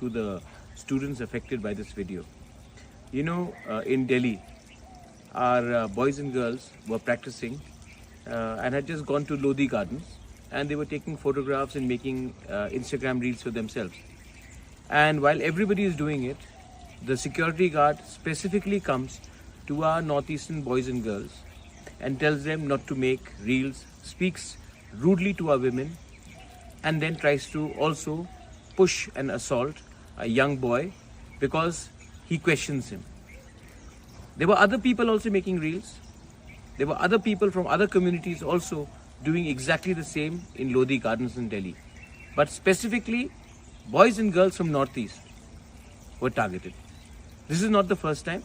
to the students affected by this video. You know, in Delhi, our boys and girls were practicing and had just gone to Lodi Gardens, and they were taking photographs and making Instagram reels for themselves. And while everybody is doing it, the security guard specifically comes to our northeastern boys and girls and tells them not to make reels, speaks rudely to our women, and then tries to also push and assault a young boy because he questions him. There were other people also making reels. There were other people from other communities also doing exactly the same in Lodi Gardens in Delhi. But specifically, boys and girls from Northeast were targeted. This is not the first time.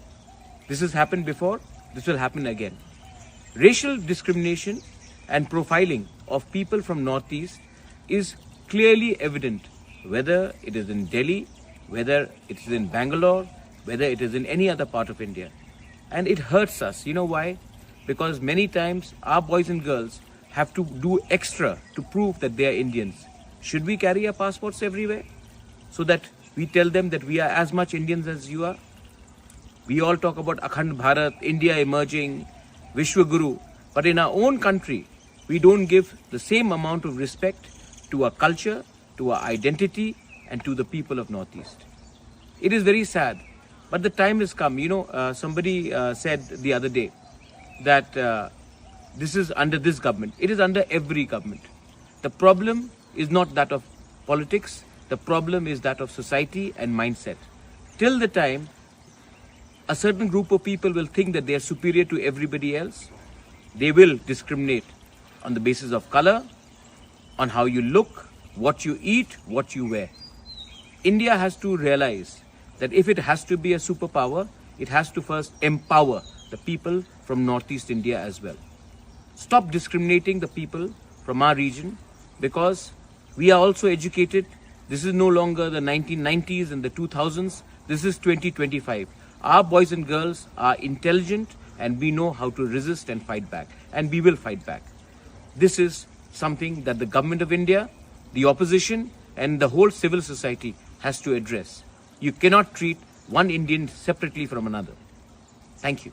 This has happened before. This will happen again. Racial discrimination and profiling of people from Northeast is clearly evident, whether it is in Delhi, whether it is in Bangalore, whether it is in any other part of India. And it hurts us. You know why? Because many times our boys and girls have to do extra to prove that they are Indians. Should we carry our passports everywhere so that we tell them that we are as much Indians as you are? We all talk about Akhand Bharat, India emerging, Vishwa Guru, but in our own country, we don't give the same amount of respect to our culture, to our identity, and to the people of Northeast. It is very sad, but the time has come. You know, somebody said the other day that this is under this government. It is under every government. The problem is not that of politics. The problem is that of society and mindset. Till the time a certain group of people will think that they are superior to everybody else, they will discriminate on the basis of color, on how you look, what you eat, what you wear. India has to realize that if it has to be a superpower, it has to first empower the people from Northeast India as well. Stop discriminating the people from our region, because we are also educated. This is no longer the 1990s and the 2000s. This is 2025. Our boys and girls are intelligent, and we know how to resist and fight back. And we will fight back. This is something that the government of India, the opposition, and the whole civil society has to address. You cannot treat one Indian separately from another. Thank you.